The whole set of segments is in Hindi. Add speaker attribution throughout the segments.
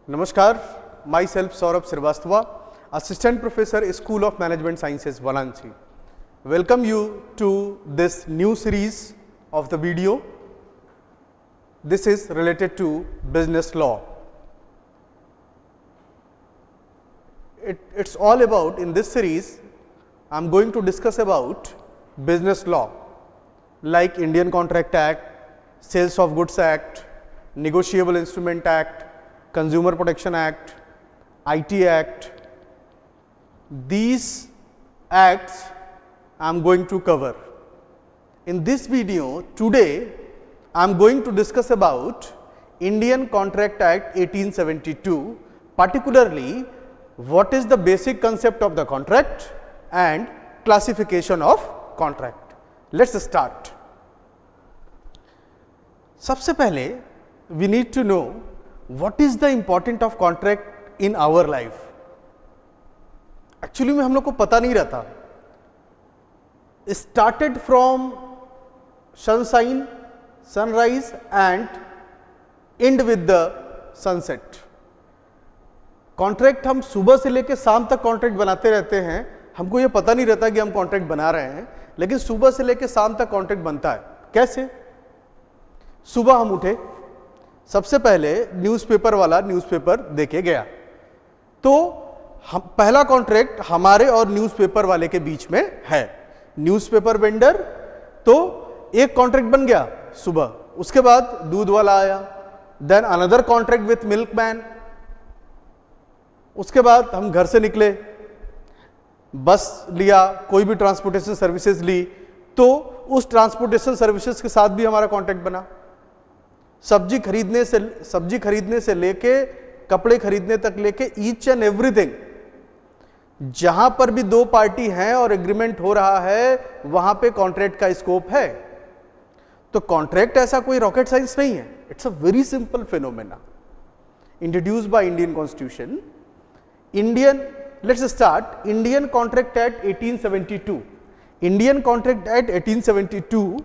Speaker 1: नमस्कार, my self Saurabh Srivastava, Assistant Professor, School of Management Sciences, Varanasi. Welcome you to this new series of the video. This is related to business law. It's all about, in this series, I'm going to discuss about business law like Indian Contract Act, Sales of Goods Act, Negotiable Instrument Act, Consumer Protection Act, IT Act. These acts I am going to cover. In this video today I am going to discuss about Indian Contract Act 1872, particularly what is the basic concept of the contract and classification of contract. Let's start. सबसे पहले we need to know what is the importance of contract in our life. Actually में हम लोग को पता नहीं रहता. Started from sunshine, sunrise and end with the sunset. Contract हम सुबह से लेकर शाम तक कॉन्ट्रैक्ट बनाते रहते हैं. हमको ये पता नहीं रहता कि हम कॉन्ट्रैक्ट बना रहे हैं, लेकिन सुबह से लेकर शाम तक कॉन्ट्रैक्ट बनता है. कैसे? सुबह हम उठे, सबसे पहले न्यूज़पेपर वाला न्यूज़पेपर देके गया, तो हम पहला कॉन्ट्रैक्ट हमारे और न्यूज़पेपर वाले के बीच में है. न्यूज़पेपर वेंडर, तो एक कॉन्ट्रैक्ट बन गया सुबह. उसके बाद दूध वाला आया, then another contract with milkman. उसके बाद हम घर से निकले, बस लिया, कोई भी ट्रांसपोर्टेशन सर्विसेज ली, तो उस ट्रांसपोर्टेशन सर्विसेज के साथ भी हमारा कॉन्ट्रैक्ट बना. सब्जी खरीदने से लेके कपड़े खरीदने तक लेके ईच एंड एवरीथिंग, जहां पर भी दो पार्टी हैं और एग्रीमेंट हो रहा है, वहां पे कॉन्ट्रैक्ट का स्कोप है. तो कॉन्ट्रैक्ट ऐसा कोई रॉकेट साइंस नहीं है. It's a very simple phenomena introduced by Indian constitution. Let's start. Indian Contract Act 1872. Indian Contract Act 1872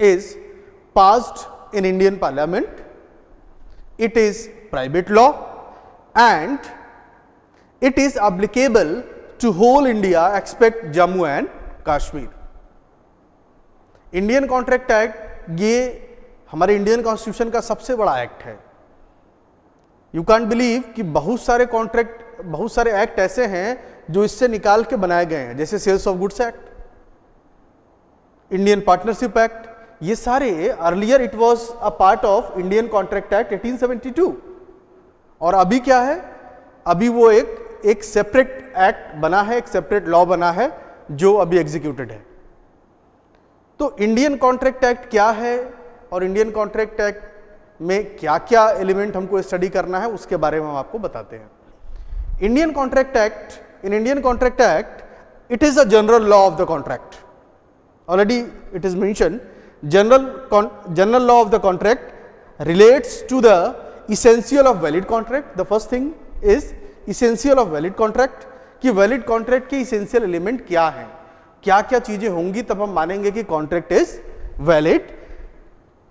Speaker 1: is passed in Indian Parliament. It is private law and it is applicable to whole India except Jammu and Kashmir. Indian Contract Act ये हमारे इंडियन कॉन्स्टिट्यूशन का सबसे बड़ा एक्ट है. यू कैन बिलीव कि बहुत सारे एक्ट ऐसे हैं जो इससे निकाल के बनाए गए हैं, जैसे sales of goods act, Indian partnership act. ये सारे earlier it was a part of Indian contract act 1872. और अभी क्या है? अभी वो एक सेपरेट एक्ट बना है, एक सेपरेट लॉ बना है जो अभी एग्जीक्यूटेड है. तो इंडियन कॉन्ट्रैक्ट एक्ट क्या है और इंडियन कॉन्ट्रैक्ट एक्ट में क्या क्या एलिमेंट हमको स्टडी करना है, उसके बारे में हम आपको बताते हैं. Indian contract act, in Indian contract act it is a general law of the contract. Already it is mention. General law of the contract relates to the essential of valid contract. The first thing is essential of valid contract, कि वैलिड कॉन्ट्रैक्ट के इसेंशियल एलिमेंट क्या हैं, क्या क्या चीजें होंगी तब हम मानेंगे कि contract is valid.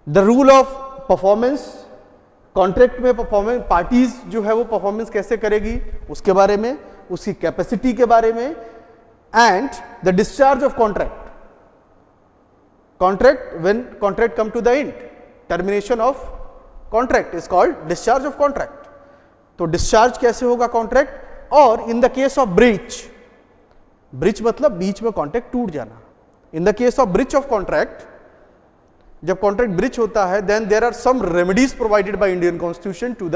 Speaker 1: The rule of performance, contract में परफॉर्मेंस, पार्टीज जो है वो परफॉर्मेंस कैसे करेगी उसके बारे में, उसकी कैपेसिटी के बारे में. And the discharge of contract, when contract come to the end, termination of contract is called discharge of contract. तो डिस्चार्ज कैसे होगा कॉन्ट्रैक्ट. और in the case of breach मतलब बीच में कॉन्ट्रैक्ट टूट जाना. In the case of breach of contract, जब कॉन्ट्रैक्ट ब्रीच होता है, then there are some remedies provided by Indian constitution to the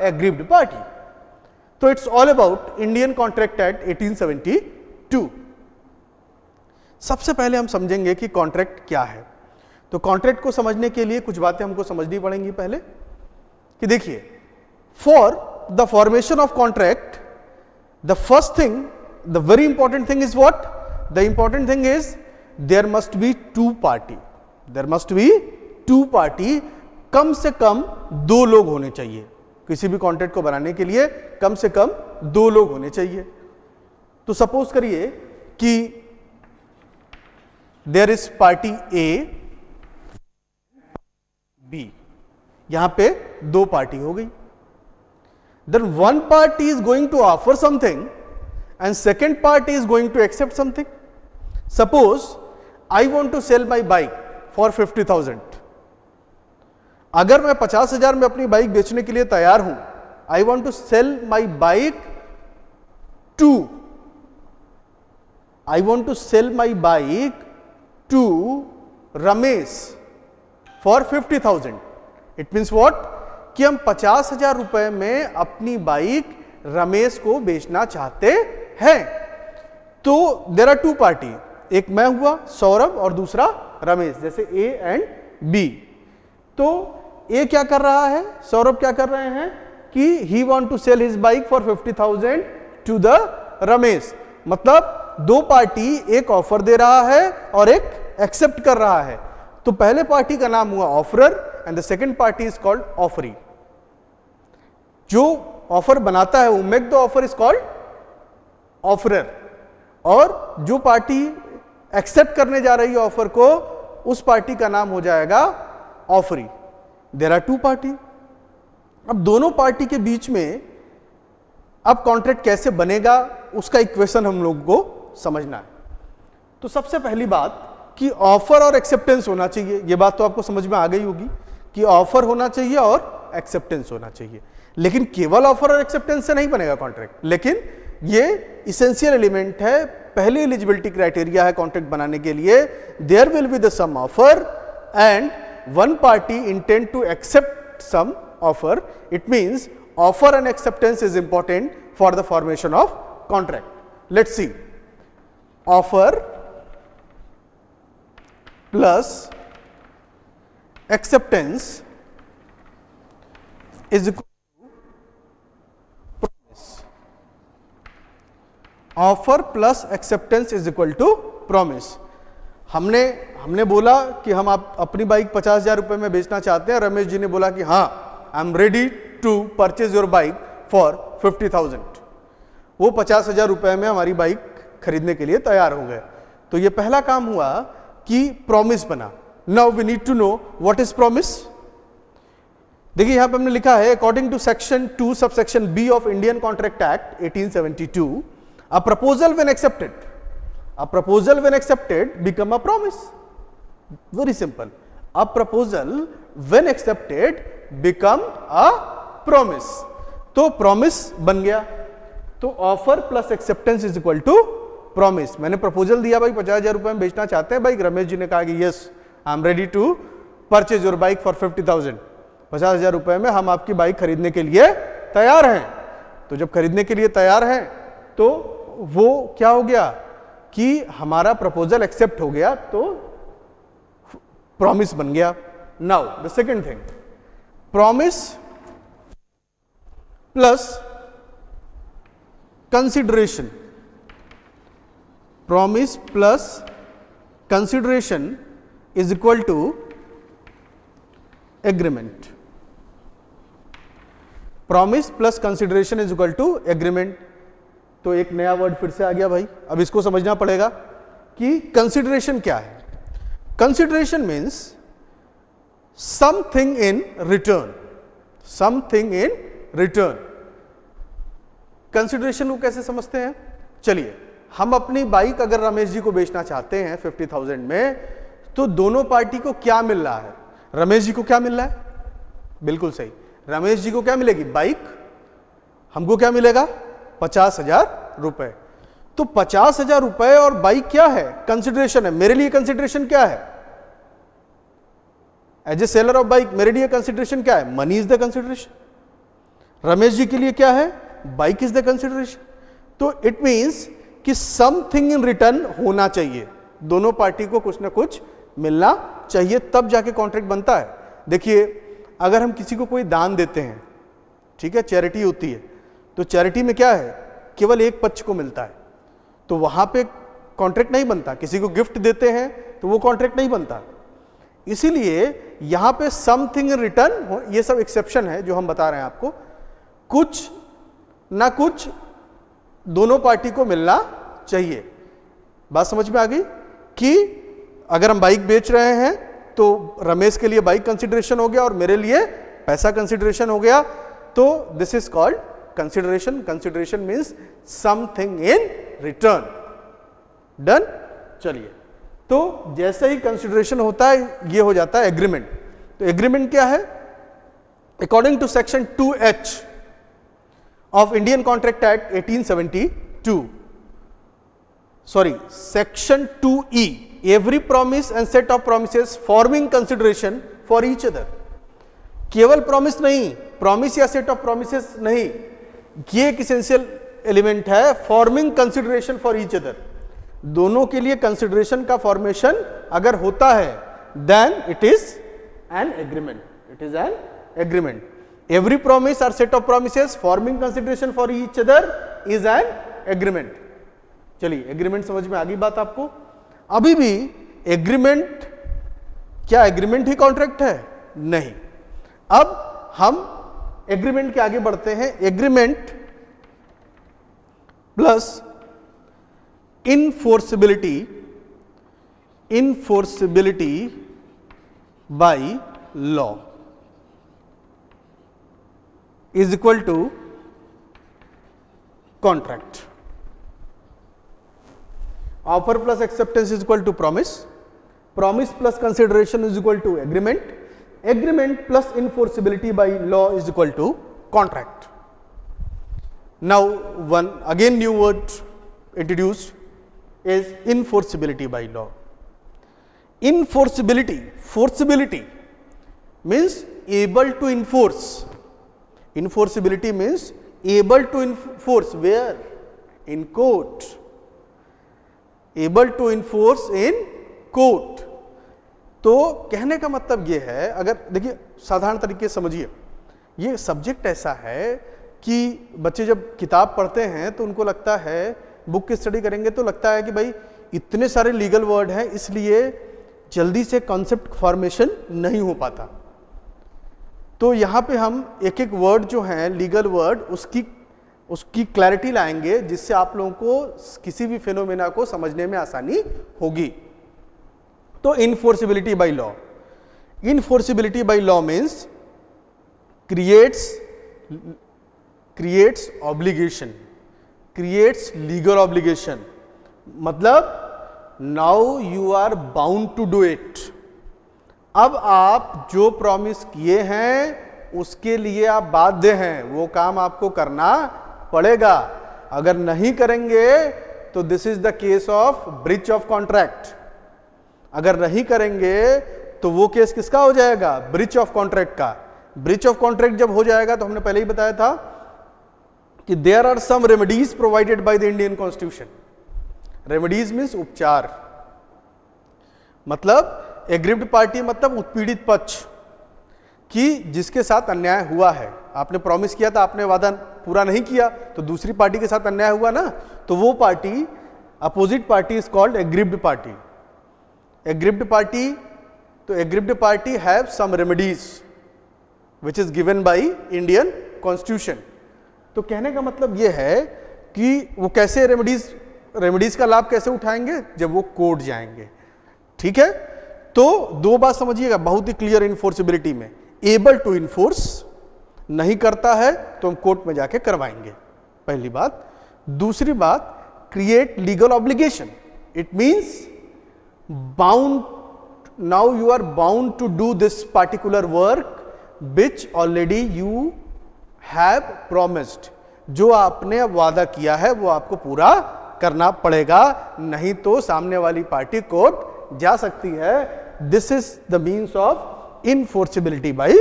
Speaker 1: aggrieved party. तो it's all about Indian contract act 1872. सबसे पहले हम समझेंगे कि कॉन्ट्रैक्ट क्या है. तो कॉन्ट्रैक्ट को समझने के लिए कुछ बातें हमको समझनी पड़ेंगी पहले. कि देखिए, for the formation of contract, the first thing, the very important thing is what? The important thing is there must be two party. There must be two party. कम से कम दो लोग होने चाहिए. किसी भी कॉन्ट्रैक्ट को बनाने के लिए कम से कम दो लोग होने चाहिए. तो सपोज करिए कि there is party A B, यहां पे दो पार्टी हो गई. then one party is going to offer something and second party is going to accept something. Suppose I want to sell my bike for 50,000. अगर मैं 50,000 में अपनी बाइक बेचने के लिए तैयार हूं, I want to sell my bike to Ramesh for 50,000. It means what? कि हम 50,000 रुपए में अपनी बाइक रमेश को बेचना चाहते हैं. तो देयर आर टू पार्टी, एक मैं हुआ सौरभ और दूसरा रमेश, जैसे ए एंड बी. तो ए क्या कर रहा है, सौरभ क्या कर रहे हैं कि he want to sell his bike for 50,000 to the Ramesh. मतलब दो पार्टी, एक ऑफर दे रहा है और एक एक्सेप्ट कर रहा है. तो पहले पार्टी का नाम हुआ offeror and the second party is called offeree. जो ऑफर बनाता है वो make the offer is called offeror, और जो पार्टी एक्सेप्ट करने जा रही है ऑफर को, उस पार्टी का नाम हो जाएगा offeree. There are two party. अब दोनों पार्टी के बीच में अब कॉन्ट्रैक्ट कैसे बनेगा उसका इक्वेशन हम लोगों को समझना है. तो सबसे पहली बात कि ऑफर और एक्सेप्टेंस होना चाहिए. ये बात तो आपको समझ में आ गई होगी कि ऑफर होना चाहिए और एक्सेप्टेंस होना चाहिए. लेकिन केवल ऑफर और एक्सेप्टेंस से नहीं बनेगा कॉन्ट्रैक्ट, लेकिन ये इसेंशियल एलिमेंट है, पहले एलिजिबिलिटी क्राइटेरिया है कॉन्ट्रैक्ट बनाने के लिए. There will be the some offer and one party intend to accept some offer. It means offer and acceptance is important for the formation of contract. Let's see. Offer plus acceptance is equal offer plus acceptance is equal to promise. हमने बोला कि हम आप अपनी बाइक 50,000 रुपए में बेचना चाहते हैं. रमेश जी ने बोला कि हाँ, I am ready to purchase your bike for 50,000. वो 50,000 रुपए में हमारी बाइक खरीदने के लिए तैयार हो गए. तो ये पहला काम हुआ कि प्रॉमिस बना. Now we need to know what is promise. देखिए यहां पे हमने लिखा है according to section 2 subsection B of Indian contract act 1872, a proposal when accepted become a promise. Very simple. A proposal when accepted become a promise. तो promise बन गया. तो offer plus acceptance is equal to promise. मैंने proposal दिया भाई 50,000 रुपए में बेचना चाहते हैं बाइक. रमेश जी ने कहा कि yes, I am ready to purchase your bike for 50,000. 50,000 रुपए में हम आपकी बाइक खरीदने के लिए तैयार हैं. तो जब खरीदने के लिए तैयार हैं तो वो क्या हो गया कि हमारा प्रपोजल एक्सेप्ट हो गया, तो प्रॉमिस बन गया. Now the second thing, promise plus consideration. Promise plus consideration is equal to agreement. Promise plus consideration is equal to agreement. तो एक नया वर्ड फिर से आ गया भाई. अब इसको समझना पड़ेगा कि कंसिडरेशन क्या है. Consideration means something in return. Something in return. Consideration को कैसे समझते हैं. चलिए, हम अपनी बाइक अगर रमेश जी को बेचना चाहते हैं 50,000 में, तो दोनों पार्टी को क्या मिल रहा है. रमेश जी को क्या मिल रहा है, बिल्कुल सही, रमेश जी को क्या मिलेगी, बाइक. हमको क्या मिलेगा, 50,000 रुपए. तो 50,000 रुपए और बाइक क्या है, कंसिडरेशन है. मेरे लिए कंसिडरेशन क्या है, as a seller of bike मेरे लिए कंसिडरेशन क्या है, money is the consideration. Ramesh ji के लिए क्या है, बाइक इज द कंसिडरेशन. तो इट मींस कि समथिंग इन रिटर्न होना चाहिए. दोनों पार्टी को कुछ ना कुछ मिलना चाहिए, तब जाके कॉन्ट्रैक्ट बनता है. देखिए, अगर हम किसी को कोई दान देते हैं, ठीक है, चैरिटी होती है, तो चैरिटी में क्या है, केवल एक पक्ष को मिलता है, तो वहां पे कॉन्ट्रैक्ट नहीं बनता. किसी को गिफ्ट देते हैं तो वो कॉन्ट्रैक्ट नहीं बनता. इसीलिए यहां पे समथिंग इन रिटर्न, ये सब एक्सेप्शन है जो हम बता रहे हैं आपको. कुछ ना कुछ दोनों पार्टी को मिलना चाहिए. बात समझ में आ गई कि अगर हम बाइक बेच रहे हैं तो रमेश के लिए बाइक कंसिडरेशन हो गया और मेरे लिए पैसा कंसिडरेशन हो गया. तो this is called consideration, consideration means something in return. Done. चलिए, तो जैसे ही कंसिडरेशन होता है ये हो जाता है एग्रीमेंट। तो एग्रीमेंट क्या है? According to section 2H of Indian Contract Act 1872, sorry, section 2E, every promise and set of promises forming consideration for each other। केवल प्रॉमिस नहीं, प्रॉमिस या सेट ऑफ प्रोमिसेस नहीं, ये एक इसेंशियल एलिमेंट है, forming consideration for each other. दोनों के लिए कंसिडरेशन का फॉर्मेशन अगर होता है then it is an agreement, it is an agreement. Every promise or set of promises forming consideration for each other is an agreement। चलिए, एग्रीमेंट समझ में आ गई बात आपको? अभी भी एग्रीमेंट, क्या एग्रीमेंट ही कॉन्ट्रैक्ट है? नहीं। अब हम एग्रीमेंट के आगे बढ़ते हैं। Agreement plus enforceability, enforceability by law is equal to contract। Offer plus acceptance is equal to promise, promise plus consideration is equal to agreement, agreement plus enforceability by law is equal to contract। Now one again new word introduced is enforceability by law। Enforceability, forcibility means able to enforce। Enforceability means able to enforce where? In court, able to enforce in court। तो कहने का मतलब ये है, अगर देखिए साधारण तरीके से समझिए, ये सब्जेक्ट ऐसा है कि बच्चे जब किताब पढ़ते हैं तो उनको लगता है, बुक की स्टडी करेंगे तो लगता है कि भाई इतने सारे लीगल वर्ड हैं इसलिए जल्दी से कॉन्सेप्ट फॉर्मेशन नहीं हो पाता। तो यहाँ पे हम एक एक वर्ड जो है लीगल वर्ड उसकी क्लैरिटी लाएंगे जिससे आप लोगों को किसी भी फिनोमेना को समझने में आसानी होगी। तो enforceability by law, enforceability by law means creates obligation, creates legal obligation. मतलब now you are bound to do it. अब आप जो प्रॉमिस किए हैं उसके लिए आप बाध्य हैं, वो काम आपको करना पड़ेगा। अगर नहीं करेंगे तो this is the case of breach of contract. अगर नहीं करेंगे तो वो केस किसका हो जाएगा? ब्रीच ऑफ कॉन्ट्रैक्ट का। ब्रीच ऑफ कॉन्ट्रैक्ट जब हो जाएगा तो हमने पहले ही बताया था कि there are some remedies provided by the Indian constitution. Remedies means उपचार, मतलब एग्रीव्ड पार्टी मतलब उत्पीड़ित पक्ष कि जिसके साथ अन्याय हुआ है। आपने प्रॉमिस किया था, आपने वादा पूरा नहीं किया तो दूसरी पार्टी के साथ अन्याय हुआ ना, तो वो party, opposite party is called aggrieved party. Aggrieved party, तो aggrieved party have some remedies which is given by Indian constitution. तो कहने का मतलब ये है कि वो कैसे रेमेडीज का लाभ कैसे उठाएंगे? जब वो कोर्ट जाएंगे। ठीक है, तो दो बात समझिएगा बहुत ही क्लियर इनफोर्सिबिलिटी में, एबल टू इनफोर्स, नहीं करता है तो हम कोर्ट में जाके करवाएंगे, पहली बात। दूसरी बात, create legal obligation, it means bound, now you are bound to do this particular work which already you have promised. जो आपने वादा किया है वो आपको पूरा करना पड़ेगा, नहीं तो सामने वाली पार्टी कोर्ट जा सकती है। This is the means of enforceability by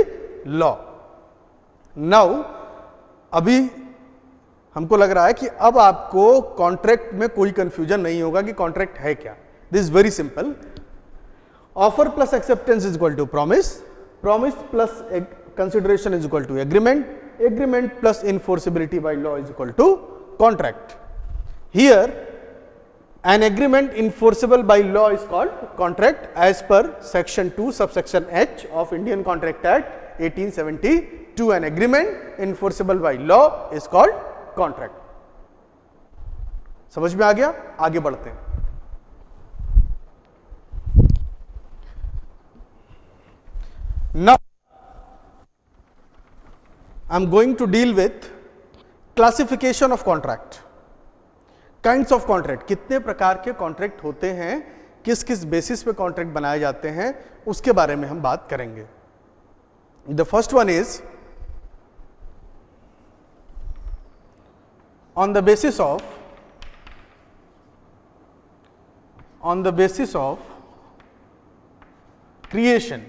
Speaker 1: law. Now अभी हमको लग रहा है कि अब आपको कॉन्ट्रैक्ट में कोई कंफ्यूजन नहीं होगा कि कॉन्ट्रैक्ट है क्या। This is very simple. Offer plus acceptance is equal to promise, promise plus consideration is equal to agreement, agreement plus enforceability by law is equal to contract. Here an agreement enforceable by law is called contract as per section 2 subsection H of Indian Contract Act 1872. An agreement enforceable by law is called contract। समझ में आ गया? आगे बढ़ते हैं। Now I am going to deal with classification of contract, kinds of contract, कितने प्रकार के कॉन्ट्रैक्ट होते हैं, किस किस बेसिस पे कॉन्ट्रैक्ट बनाए जाते हैं, उसके बारे में हम बात करेंगे. The first one is on the basis of creation,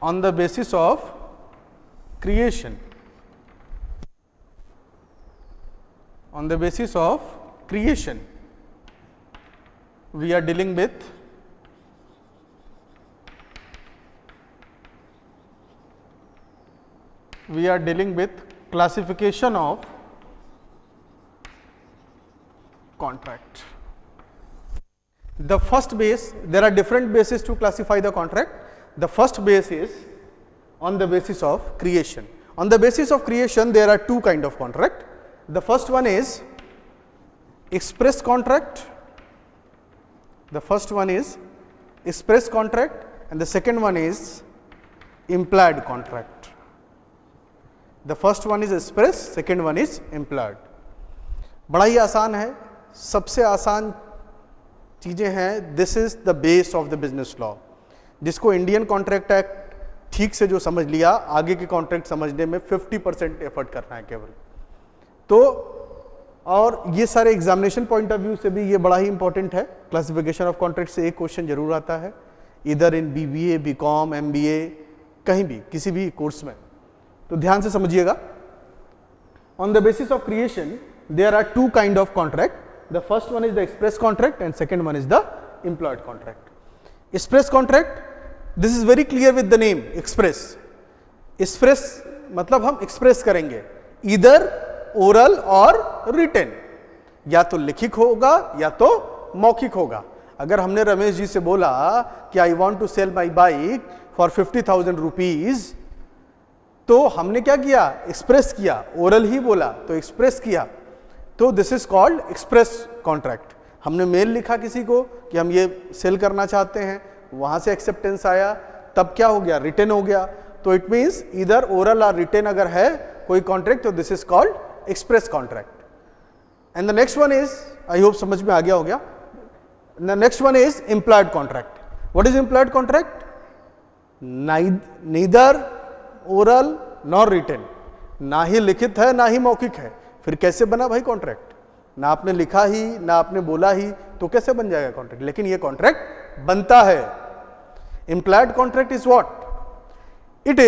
Speaker 1: on the basis of creation, on the basis of creation, we are dealing with classification of contract. The first base, there are different bases to classify the contract. The first base is on the basis of creation. On the basis of creation, there are two kind of contract. The first one is express contract. The first one is express contract, and the second one is implied contract. The first one is express, second one is implied. बड़ा ही आसान है, सबसे आसान चीज़ें हैं. This is the base of the business law, जिसको इंडियन कॉन्ट्रैक्ट एक्ट ठीक से जो समझ लिया, आगे के कॉन्ट्रैक्ट समझने में 50% एफर्ट करना है केवल. तो और ये सारे एग्जामिनेशन पॉइंट ऑफ व्यू से भी ये बड़ा ही इंपॉर्टेंट है. क्लासिफिकेशन ऑफ कॉन्ट्रैक्ट से एक क्वेश्चन जरूर आता है, इधर इन BBA, BCom, MBA, कहीं भी किसी भी कोर्स में. तो ध्यान से समझिएगा. On the basis of creation there are two kind of contract. The first one is the express contract and second one is the implied contract. Express contract, this is very clear with the name express. Express मतलब हम express करेंगे either oral or written, या तो लिखित होगा या तो मौखिक होगा. अगर हमने रमेश जी से बोला कि I want to sell my bike for 50,000 rupees, तो हमने क्या किया, एक्सप्रेस किया. ओरल ही बोला तो एक्सप्रेस किया, तो this is called express contract. हमने मेल लिखा किसी को कि हम ये सेल करना चाहते हैं, वहां से एक्सेप्टेंस आया, तब क्या हो गया, रिटन हो गया. तो इट मीन्स इधर ओरल और रिटन अगर है कोई कॉन्ट्रैक्ट, तो this is called express contract. And the next one is, I hope समझ में आ गया हो गया. The next one is implied contract. What is implied contract? Neither oral nor written, ना ही लिखित है ना ही मौखिक है. फिर कैसे बना भाई कॉन्ट्रैक्ट? ना आपने लिखा ही ना आपने बोला ही, तो कैसे बन जाएगा कॉन्ट्रैक्ट? लेकिन ये कॉन्ट्रैक्ट बनता है. Implied contract is what? It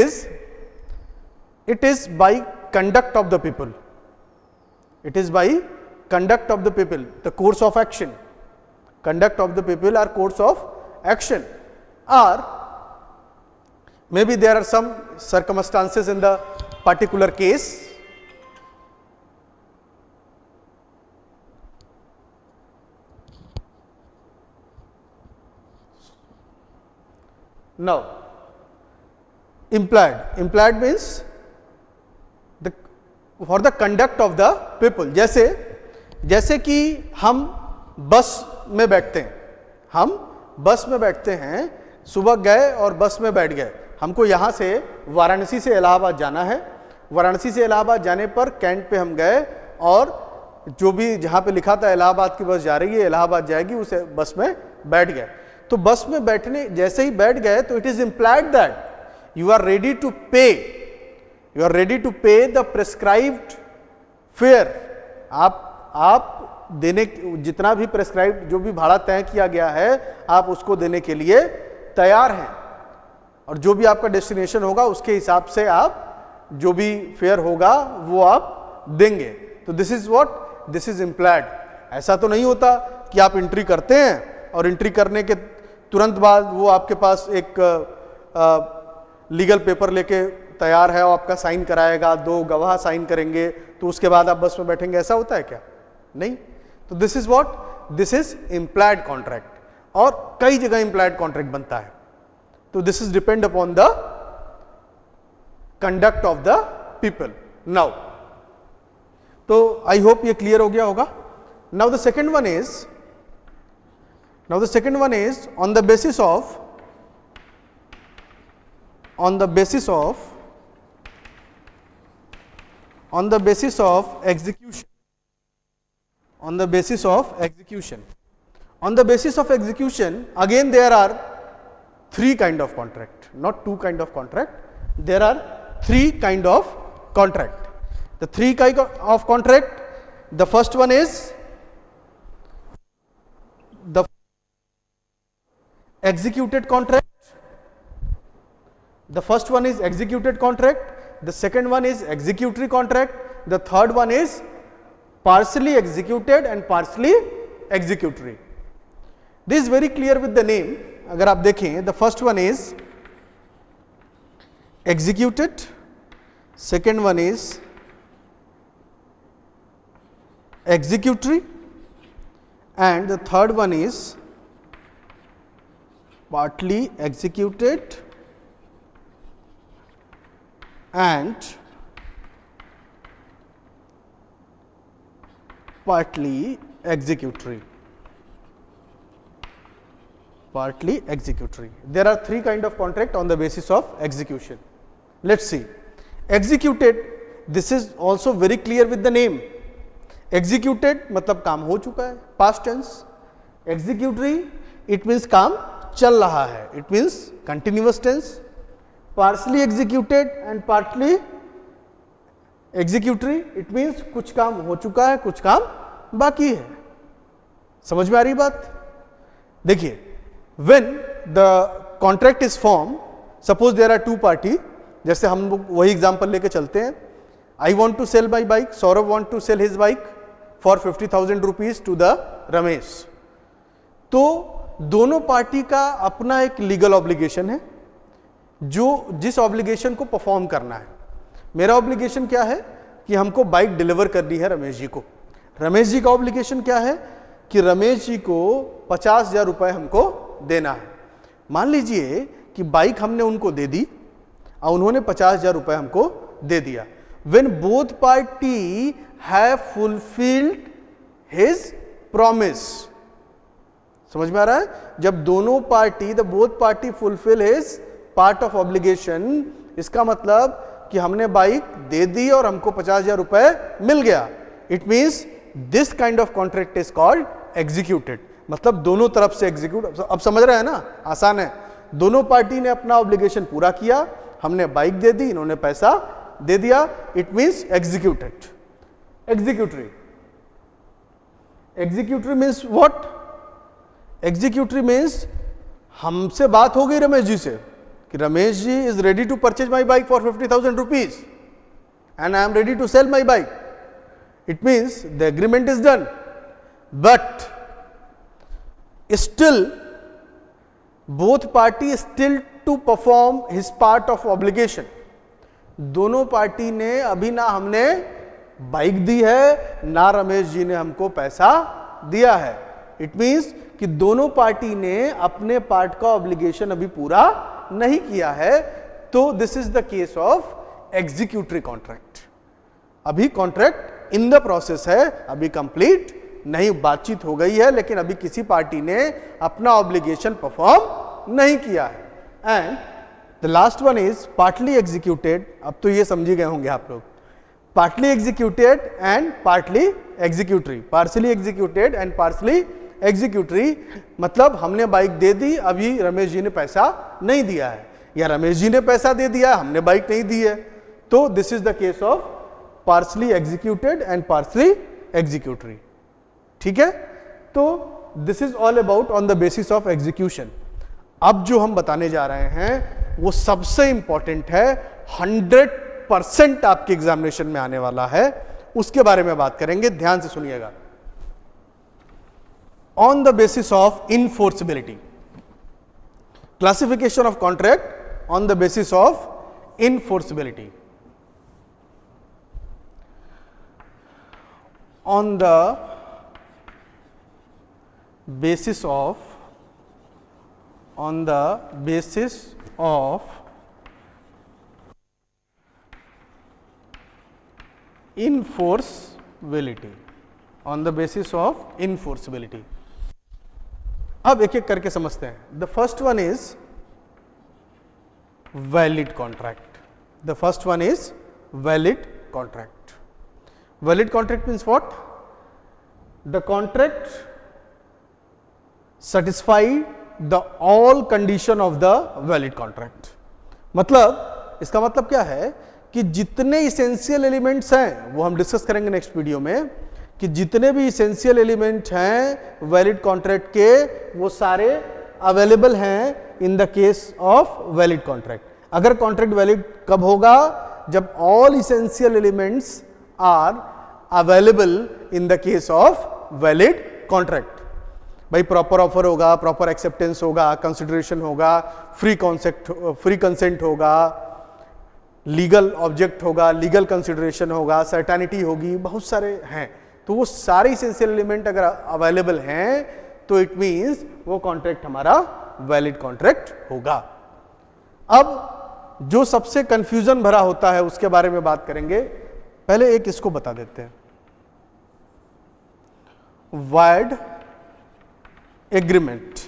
Speaker 1: is by conduct of the people. It is by conduct of the people, the course of action. Conduct of the people or course of action, or maybe there are some circumstances in the particular case. Now implied means for the conduct of the people. जैसे कि हम बस में बैठते हैं, सुबह गए और बस में बैठ गए. हमको यहाँ से वाराणसी से इलाहाबाद जाना है. वाराणसी से इलाहाबाद जाने पर कैंट पे हम गए और जो भी जहाँ पे लिखा था इलाहाबाद की बस जा रही है, इलाहाबाद जाएगी, उसे बस में बैठ गए. तो बस में बैठने जैसे ही बैठ गए तो it is implied that you are ready to pay the prescribed fare. आप देने, जितना भी प्रेस्क्राइब्ड जो भी भाड़ा तय किया गया है, आप उसको देने के लिए तैयार हैं. और जो भी आपका डेस्टिनेशन होगा उसके हिसाब से आप जो भी फेयर होगा वो आप देंगे. तो this is what, this is implied. ऐसा तो नहीं होता कि आप एंट्री करते हैं और एंट्री करने के तुरंत बाद वो आपके पास एक लीगल पेपर लेके तैयार है और आपका साइन कराएगा, 2 गवाह साइन करेंगे, तो उसके बाद आप बस में बैठेंगे. ऐसा होता है क्या? नहीं. तो this is what, this is implied contract. और कई जगह इम्प्लाइड कॉन्ट्रैक्ट बनता है. तो this is depend upon the conduct of the people. Now तो आई होप ये क्लियर हो गया होगा. Now the second one is on the basis on the basis of execution. On the basis of execution. On the basis of execution, again there are three kind of contract, not two kind of contract. There are three kind of contract. The three kind of contract, the first one is the executed contract. The first one is executed contract. The second one is executory contract. The third one is partially executed and partially executory. This is very clear with the name. अगर आप देखें, the first one is executed, second one is executory, and the third one is partly executed and partly executory. Partly executory. There are three kind of contract on the basis of execution. Let's see. Executed, this is also very clear with the name. Executed मतलब काम हो चुका है, past tense. Executory, it means काम चल रहा है, it means continuous tense. Partially executed and partly executory, it means कुछ काम हो चुका है, कुछ काम बाकी है. समझ में आ रही बात? देखिए, when the contract is formed, suppose there are two party, जैसे हम लोग वही एग्जाम्पल लेके चलते हैं. I want to sell my bike, Saurabh want to sell his bike for 50,000 rupees to the Ramesh. तो दोनों पार्टी का अपना एक लीगल ऑब्लिगेशन है, जो जिस ऑब्लिगेशन को परफॉर्म करना है. मेरा ऑब्लिगेशन क्या है कि हमको बाइक डिलीवर करनी है रमेश जी को. रमेश जी का ऑब्लिगेशन क्या है कि रमेश जी को 50,000 रुपए हमको देना है. मान लीजिए कि बाइक हमने उनको दे दी और उन्होंने 50,000 रुपए हमको दे दिया. When both party have fulfilled his promise. समझ में आ रहा है? जब दोनों party, the both party fulfill his part of obligation, इसका मतलब कि हमने बाइक दे दी और हमको 50,000 रुपए मिल गया. It means this kind of contract is called executed. मतलब दोनों तरफ से एग्जीक्यूट. अब समझ रहे हैं ना? आसान है. दोनों पार्टी ने अपना ऑब्लिगेशन पूरा किया, हमने बाइक दे दी, इन्होंने पैसा दे दिया. It means executed. Executory. Executory means what? Executory means हमसे बात हो गई रमेश जी से कि Ramesh ji is ready to purchase my bike for 50,000 rupees and I am ready to sell my bike. It means the agreement is done, but still both party still to perform his part of obligation. दोनों पार्टी ने अभी ना हमने बाइक दी है, ना रमेश जी ने हमको पैसा दिया है. इट मीन्स कि दोनों पार्टी ने अपने पार्ट का ऑब्लिगेशन अभी पूरा नहीं किया है. तो this is the case of executory contract. अभी कॉन्ट्रैक्ट इन द प्रोसेस है, अभी कंप्लीट नहीं, बातचीत हो गई है, लेकिन अभी किसी पार्टी ने अपना ऑब्लिगेशन परफॉर्म नहीं किया है. And the last one is partly executed. अब तो ये समझ गए होंगे आप लोग. Partly executed and partly executory. Partly executed and partly executory मतलब हमने बाइक दे दी, अभी रमेश जी ने पैसा नहीं दिया है, या रमेश जी ने पैसा दे दिया, हमने बाइक नहीं दी है. तो this is the case of partly executed and partly executory. ठीक है? तो this is all about on the basis of execution. अब जो हम बताने जा रहे हैं वो सबसे इंपॉर्टेंट है, 100% आपके एग्जामिनेशन में आने वाला है, उसके बारे में बात करेंगे. ध्यान से सुनिएगा. On the basis of enforceability, classification of contract on the basis of enforceability. On the basis of enforceability. On the basis of enforceability. अब एक एक करके समझते हैं. The first one is valid contract. The first one is valid contract. Valid contract means what? The contract satisfy the all condition of the valid contract। मतलब इसका मतलब क्या है कि जितने इसेंशियल एलिमेंट्स हैं वो हम डिस्कस करेंगे नेक्स्ट वीडियो में, कि जितने भी इसेंशियल एलिमेंट हैं वैलिड कॉन्ट्रैक्ट के वो सारे अवेलेबल हैं in the case of valid contract. अगर कॉन्ट्रैक्ट वैलिड कब होगा? जब all essential elements are available in the case of valid contract. भाई प्रॉपर ऑफर होगा, प्रॉपर एक्सेप्टेंस होगा, कंसिडरेशन होगा, फ्री कंसेंट होगा, लीगल ऑब्जेक्ट होगा, लीगल कंसिडरेशन होगा, सर्टेनिटी होगी, बहुत सारे हैं। तो वो सारे इसेंशियल एलिमेंट अगर अवेलेबल हैं तो इट मींस वो कॉन्ट्रैक्ट हमारा वैलिड कॉन्ट्रैक्ट होगा। अब जो सबसे कंफ्यूजन भरा होता है उसके बारे में बात करेंगे। पहले एक इसको बता देते हैं, वाइड एग्रीमेंट।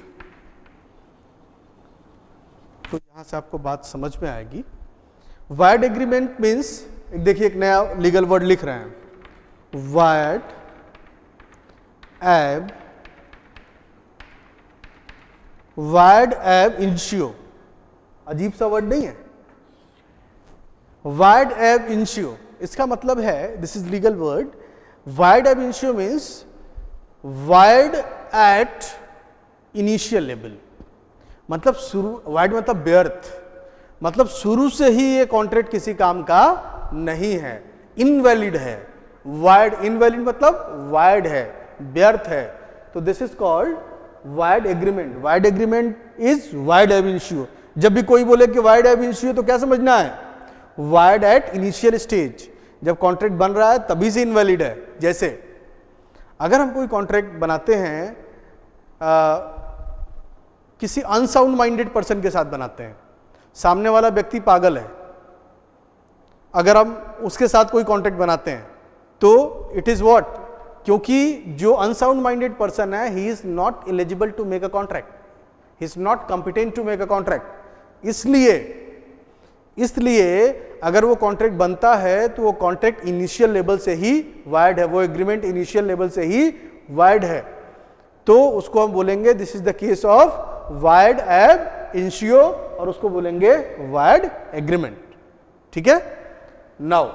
Speaker 1: तो यहां से आपको बात समझ में आएगी। वाइड एग्रीमेंट मीन्स, देखिए एक नया लीगल वर्ड लिख रहे हैं, वाइड एब इंशियो। अजीब सा वर्ड नहीं है? वाइड एब इंशियो, इसका मतलब है, this is legal word, void ab initio means void at initial level. मतलब शुरू, वाइड मतलब व्यर्थ, मतलब शुरू से ही ये कॉन्ट्रैक्ट किसी काम का नहीं है, इनवैलिड है। वाइड, इनवैलिड मतलब वाइड है, व्यर्थ है। तो this is called wide agreement. Wide agreement is wide एब इनिशियो। जब भी कोई बोले कि वाइड एब इनिशियो तो क्या समझना है? वाइड एट इनिशियल स्टेज, जब कॉन्ट्रैक्ट बन रहा है तभी से इनवैलिड है। जैसे अगर हम कोई कॉन्ट्रैक्ट बनाते हैं किसी अनसाउंड माइंडेड पर्सन के साथ बनाते हैं, सामने वाला व्यक्ति पागल है, अगर हम उसके साथ कोई कॉन्ट्रैक्ट बनाते हैं तो इट इज व्हाट? क्योंकि जो अनसाउंड माइंडेड पर्सन है, he is not eligible to make a contract, he is not competent to make a contract. इसलिए अगर वो कॉन्ट्रैक्ट बनता है तो वो कॉन्ट्रैक्ट इनिशियल लेवल से ही वाइड है, वो एग्रीमेंट इनिशियल लेवल से ही वाइड है। तो उसको हम बोलेंगे this is the case of wide ab इंशियो, और उसको बोलेंगे वाइड एग्रीमेंट। ठीक है? नाउ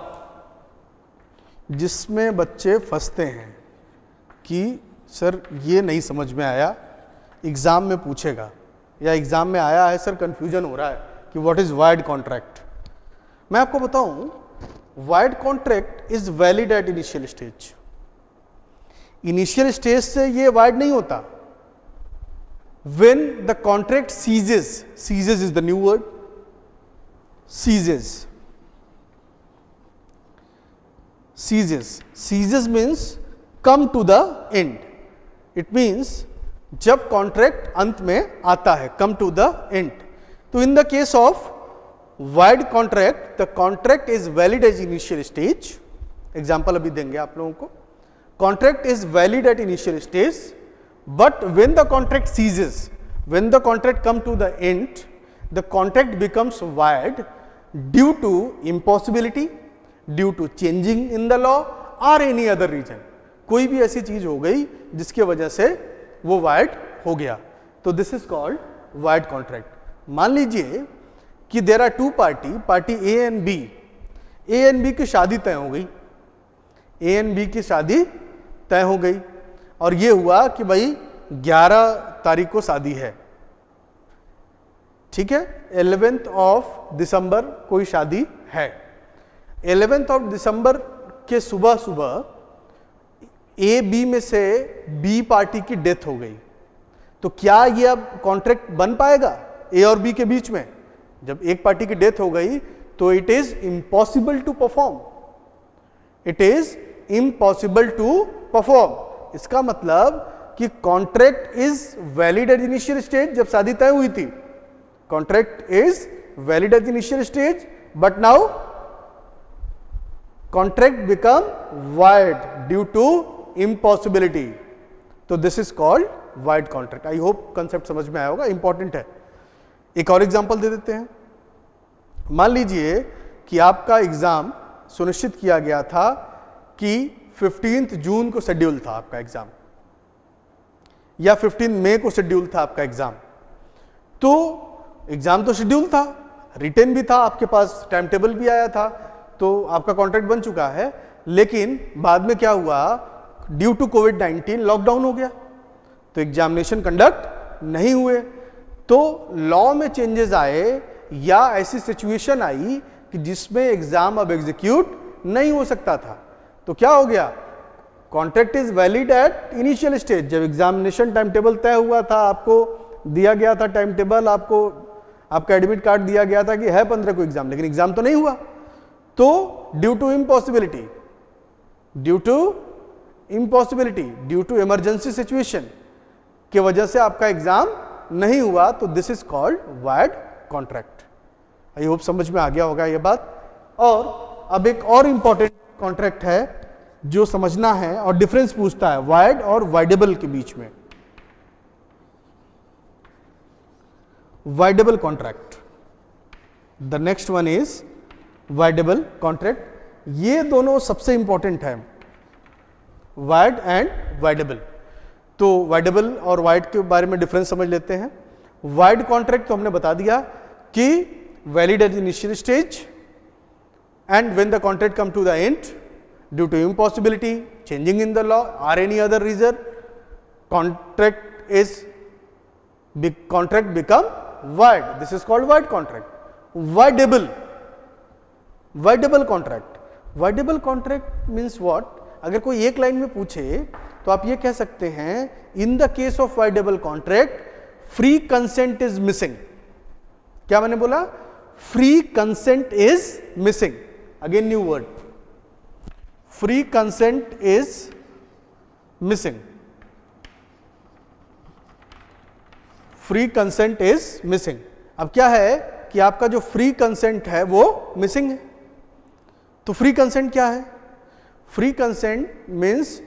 Speaker 1: जिसमें बच्चे फंसते हैं कि सर ये नहीं समझ में आया, एग्जाम में पूछेगा या एग्जाम में आया है सर, कंफ्यूजन हो रहा है कि व्हाट इज वाइड कॉन्ट्रैक्ट। मैं आपको बताऊं, wide contract is valid at initial stage. Initial stage से ये वाइड नहीं होता। When the contract ceases, ceases is the new word, ceases means come to the end। it means जब कॉन्ट्रैक्ट अंत में आता है, come to the end। तो in the case of wide contract, the contract is valid as initial stage। Example अभी देंगे आप लोगों को। Contract is valid at initial stage, but when the contract ceases, when the contract come to the end, the contract becomes void due to impossibility, due to changing in the law or any other reason। कोई भी ऐसी चीज हो गई जिसकी वजह से वो void हो गया, तो this is called void contract। मान लीजिए कि there are two party A and B, A and B की शादी तय हो गई, A and B की शादी तय हो गई, और ये हुआ कि भाई 11 तारीख को शादी है। ठीक है? 11th ऑफ दिसंबर कोई शादी है। 11th ऑफ दिसंबर के सुबह सुबह ए बी में से बी पार्टी की डेथ हो गई, तो क्या ये अब कॉन्ट्रैक्ट बन पाएगा ए और बी के बीच में? जब एक पार्टी की डेथ हो गई तो it is impossible to perform, it is impossible to perform. इसका मतलब कि contract is valid at initial stage, जब शादी तय हुई थी contract is valid at initial stage, but now contract become void due to impossibility. तो this is called void contract. I hope concept समझ में आया होगा, इंपॉर्टेंट है। एक और एग्जांपल दे देते हैं। मान लीजिए कि आपका एग्जाम सुनिश्चित किया गया था कि 15 जून को शेड्यूल था आपका एग्जाम या 15 मई को शेड्यूल था आपका एग्जाम, तो एग्जाम तो शेड्यूल था, रिटन भी था, आपके पास टाइम टेबल भी आया था, तो आपका कॉन्ट्रैक्ट बन चुका है। लेकिन बाद में क्या हुआ, ड्यू टू कोविड-19 लॉकडाउन हो गया, तो एग्जामिनेशन कंडक्ट नहीं हुए, तो लॉ में चेंजेस आए या ऐसी सिचुएशन आई कि जिसमें एग्जाम अब एग्जीक्यूट नहीं हो सकता था। तो क्या हो गया, contract is valid at initial stage. जब एग्जामिनेशन टाइम टेबल तय हुआ था, आपको दिया गया था टाइम टेबल, आपको आपका एडमिट कार्ड दिया गया था कि है 15 को एग्जाम, लेकिन एग्जाम तो नहीं हुआ, तो due to impossibility, due to emergency situation की वजह से आपका एग्जाम नहीं हुआ, तो this is called void contract. I hope समझ में आ गया होगा ये बात। और अब एक और इंपॉर्टेंट कॉन्ट्रैक्ट है जो समझना है और डिफरेंस पूछता है वायर्ड और वाइडेबल के बीच में। Voidable contract, the next one is voidable contract. ये दोनों सबसे इंपॉर्टेंट है, वायर्ड एंड वाइडेबल। तो वाइडेबल और वायर्ड के बारे में डिफरेंस समझ लेते हैं। वायर्ड कॉन्ट्रैक्ट तो हमने बता दिया कि valid at initial stage and when the contract come to the end due to impossibility, changing in the law or any other reason, contract become void. This is called void contract. Voidable contract. Voidable contract means what? अगर कोई एक लाइन में पूछे तो आप ये कह सकते हैं in the case of voidable contract free consent is missing. क्या मैंने बोला? Free consent is missing. Again new word, free consent is missing. Free consent is missing. अब क्या है कि आपका जो फ्री कंसेंट है वो मिसिंग है। तो फ्री कंसेंट क्या है? फ्री कंसेंट मीन्स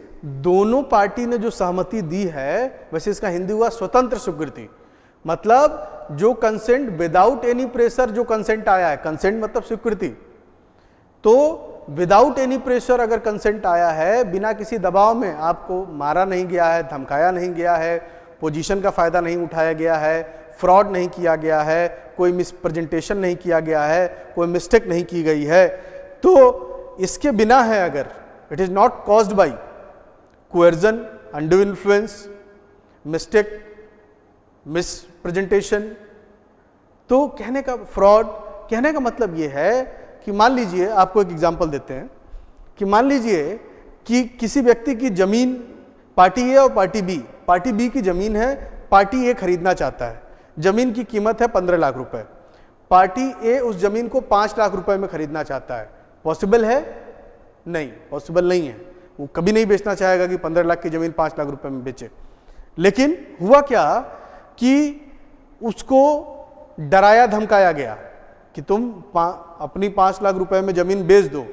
Speaker 1: दोनों पार्टी ने जो सहमति दी है, वैसे इसका हिंदी हुआ स्वतंत्र स्वीकृति। मतलब जो कंसेंट विदाउट एनी प्रेशर जो कंसेंट आया है, कंसेंट मतलब स्वीकृति, तो विदाउट एनी प्रेशर अगर कंसेंट आया है, बिना किसी दबाव में, आपको मारा नहीं गया है, धमकाया नहीं गया है, पोजीशन का फायदा नहीं उठाया गया है, फ्रॉड नहीं किया गया है, कोई मिसप्रेजेंटेशन नहीं किया गया है, कोई मिस्टेक नहीं की गई है, तो इसके बिना है अगर, it is not caused by coercion, undue influence, mistake, misrepresentation, तो कहने का फ्रॉड, कहने का मतलब ये है कि मान लीजिए, आपको एक एग्जांपल देते हैं कि मान लीजिए कि किसी व्यक्ति की जमीन, पार्टी ए और पार्टी बी की जमीन है, पार्टी ए खरीदना चाहता है, जमीन की कीमत है 15 लाख रुपए, पार्टी ए उस जमीन को 5 लाख रुपए में खरीदना चाहता है। पॉसिबल है? नहीं, पॉसिबल नहीं है। वो कभी नहीं बेचना चाहेगा कि 15 लाख की जमीन 5 लाख रुपए में बेचे। लेकिन हुआ क्या कि उसको डराया धमकाया गया कि तुम अपनी 5 लाख रुपए में जमीन बेच दो,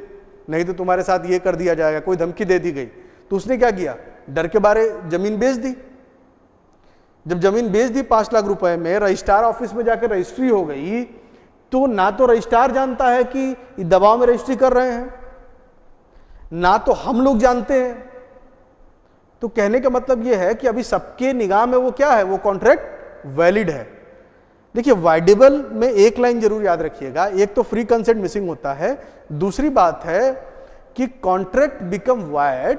Speaker 1: नहीं तो तुम्हारे साथ ये कर दिया जाएगा, कोई धमकी दे दी गई। तो उसने क्या किया, डर के बारे जमीन बेच दी। जब जमीन बेच दी 5 लाख रुपए में, रजिस्ट्रार ऑफिस में जाकर रजिस्ट्री हो गई, तो ना तो रजिस्ट्रार जानता है कि दबाव में रजिस्ट्री कर रहे हैं, ना तो हम लोग जानते हैं। तो कहने का मतलब यह है कि अभी सबके निगाह में वो क्या है, वो कॉन्ट्रैक्ट वैलिड है। देखिए, वाइडेबल में एक लाइन जरूर याद रखिएगा, एक तो फ्री कंसेंट मिसिंग होता है, दूसरी बात है कि contract become wired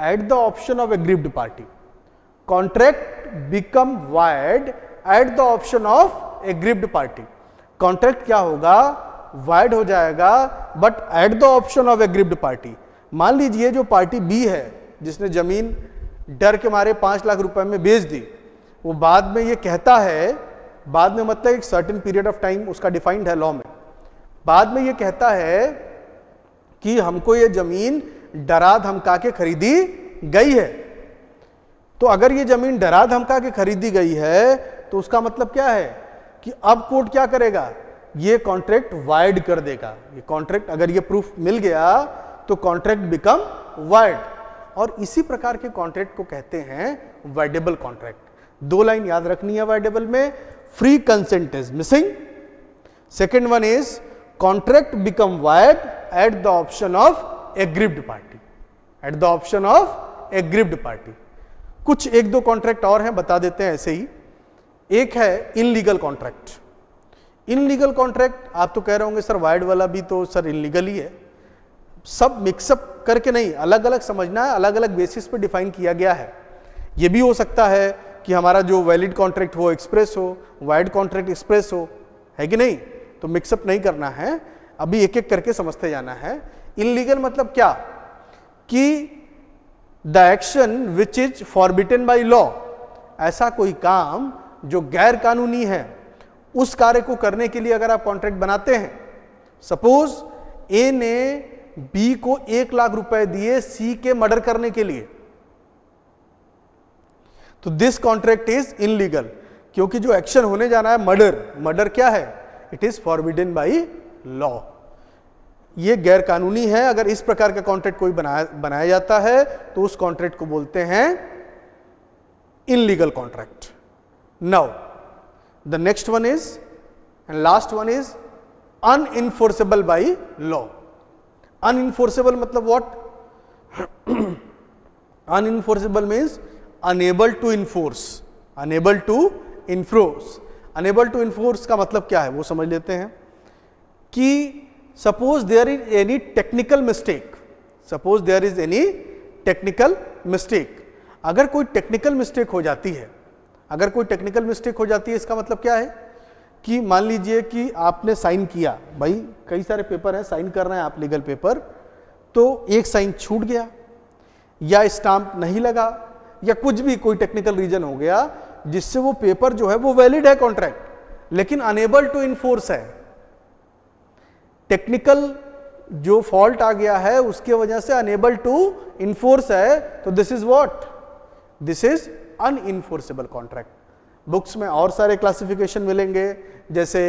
Speaker 1: at the option of aggrieved party. Contract become wired at the option of aggrieved party. Contract क्या होगा, वायर्ड हो जाएगा, but at the option of aggrieved party. मान लीजिए जो पार्टी बी है, जिसने जमीन डर के मारे 5 लाख रुपए में बेच दी, वो बाद में ये कहता है, बाद में मतलब एक सर्टेन पीरियड ऑफ टाइम उसका डिफाइंड है लॉ में, बाद में ये कहता है कि हमको ये जमीन डरा धमका के खरीदी गई है। तो अगर ये जमीन डरा धमका के खरीदी गई है, तो उसका मतलब क्या है कि अब कोर्ट क्या करेगा, ये कॉन्ट्रैक्ट वायर्ड कर देगा। ये कॉन्ट्रैक्ट, अगर ये प्रूफ मिल गया तो कॉन्ट्रैक्ट बिकम वायर्ड। और इसी प्रकार के कॉन्ट्रैक्ट को कहते हैं वाइडेबल कॉन्ट्रैक्ट। 2 लाइन याद रखनी है वाइडेबल में, free consent is missing, second one is contract become void at the option of aggrieved party। At the option of aggrieved party. कुछ एक दो कॉन्ट्रैक्ट और हैं, बता देते हैं ऐसे ही। एक है इनलीगल कॉन्ट्रैक्ट। इनलीगल कॉन्ट्रैक्ट आप तो कह रहे होंगे सर वाइड वाला भी तो सर इनलीगल ही है। सब मिक्सअप करके नहीं, अलग अलग समझना है, अलग अलग बेसिस पे डिफाइन किया गया है। ये भी हो सकता है कि हमारा जो वैलिड कॉन्ट्रैक्ट वो एक्सप्रेस हो, वाइड कॉन्ट्रैक्ट एक्सप्रेस हो, है कि नहीं? तो मिक्सअप नहीं करना है, अभी एक एक करके समझते जाना है। इनलीगल मतलब क्या कि the action which is forbidden by law, ऐसा कोई काम जो गैर कानूनी है, उस कार्य को करने के लिए अगर आप कॉन्ट्रैक्ट बनाते हैं, सपोज ए ने बी को 1 लाख रुपए दिए सी के मर्डर करने के लिए, तो दिस कॉन्ट्रैक्ट इज इनलीगल, क्योंकि जो एक्शन होने जाना है मर्डर क्या है? It is forbidden by law, ये गैर कानूनी है। अगर इस प्रकार का कॉन्ट्रैक्ट कोई बनाया जाता है तो उस कॉन्ट्रैक्ट को बोलते हैं illegal contract. Now the next one is and last one is unenforceable by law. Unenforceable मतलब what? Unenforceable means unable to enforce. Unable to enforce, unable to enforce का मतलब क्या है वो समझ लेते हैं कि suppose there is any technical mistake, suppose there is any technical mistake, अगर कोई टेक्निकल मिस्टेक हो जाती है, अगर कोई टेक्निकल मिस्टेक हो जाती है, इसका मतलब क्या है कि मान लीजिए कि आपने साइन किया, भाई कई सारे पेपर हैं, साइन कर रहे हैं आप लीगल पेपर, तो एक साइन छूट गया या स्टाम्प नहीं लगा या कुछ भी कोई टेक्निकल रीजन हो गया जिससे वो पेपर जो है वो वैलिड है कॉन्ट्रैक्ट, लेकिन अनेबल टू इन्फोर्स है। टेक्निकल जो फॉल्ट आ गया है उसके वजह से अनेबल टू इन्फोर्स है, तो this is what? This is unenforceable contract. Books में और सारे क्लासिफिकेशन मिलेंगे, जैसे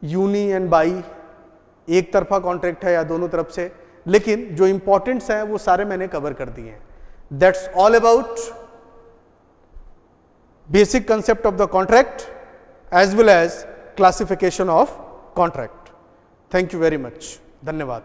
Speaker 1: यूनी एंड बाई, एक तरफा कॉन्ट्रैक्ट है या दोनों तरफ से, लेकिन जो इंपॉर्टेंट्स हैं वो सारे मैंने कवर कर दिए हैं। That's all about basic concept of the contract as well as classification of contract. Thank you very much, धन्यवाद।